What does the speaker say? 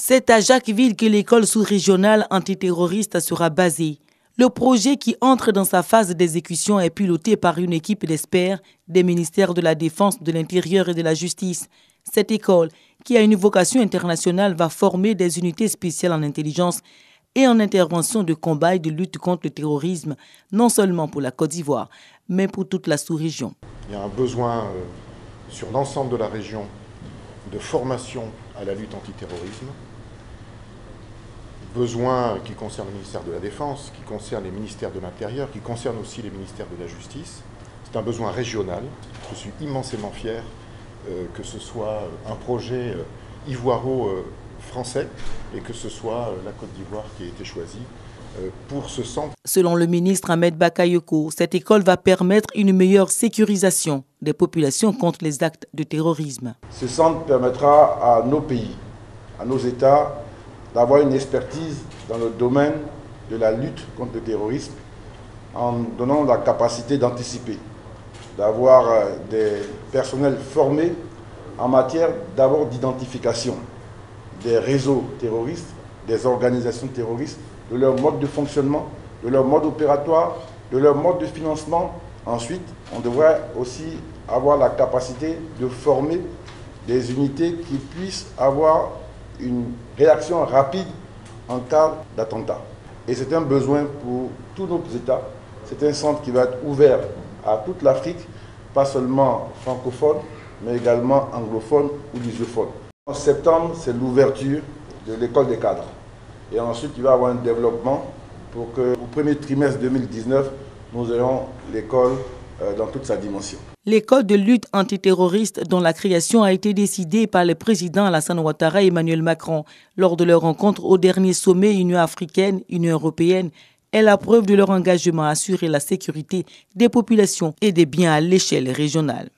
C'est à Jacquesville que l'école sous-régionale antiterroriste sera basée. Le projet qui entre dans sa phase d'exécution est piloté par une équipe d'experts des ministères de la Défense, de l'Intérieur et de la Justice. Cette école, qui a une vocation internationale, va former des unités spéciales en intelligence et en intervention de combat et de lutte contre le terrorisme, non seulement pour la Côte d'Ivoire, mais pour toute la sous-région. Il y a un besoin sur l'ensemble de la région de formation à la lutte antiterrorisme, besoin qui concerne le ministère de la Défense, qui concerne les ministères de l'Intérieur, qui concerne aussi les ministères de la Justice. C'est un besoin régional. Je suis immensément fier que ce soit un projet ivoiro-français et que ce soit la Côte d'Ivoire qui ait été choisie pour ce centre. Selon le ministre Ahmed Bakayoko, cette école va permettre une meilleure sécurisation des populations contre les actes de terrorisme. Ce centre permettra à nos pays, à nos États, d'avoir une expertise dans le domaine de la lutte contre le terrorisme en donnant la capacité d'anticiper, d'avoir des personnels formés en matière d'abord d'identification des réseaux terroristes, des organisations terroristes, de leur mode de fonctionnement, de leur mode opératoire, de leur mode de financement. Ensuite, on devrait aussi avoir la capacité de former des unités qui puissent avoir une réaction rapide en cas d'attentat. Et c'est un besoin pour tous nos États. C'est un centre qui va être ouvert à toute l'Afrique, pas seulement francophone, mais également anglophone ou lusophone. En septembre, c'est l'ouverture de l'école des cadres. Et ensuite, il va y avoir un développement pour qu'au premier trimestre 2019, nous ayons l'école dans toute sa dimension. L'école de lutte antiterroriste dont la création a été décidée par le président Alassane Ouattara et Emmanuel Macron lors de leur rencontre au dernier sommet Union africaine-Union européenne est la preuve de leur engagement à assurer la sécurité des populations et des biens à l'échelle régionale.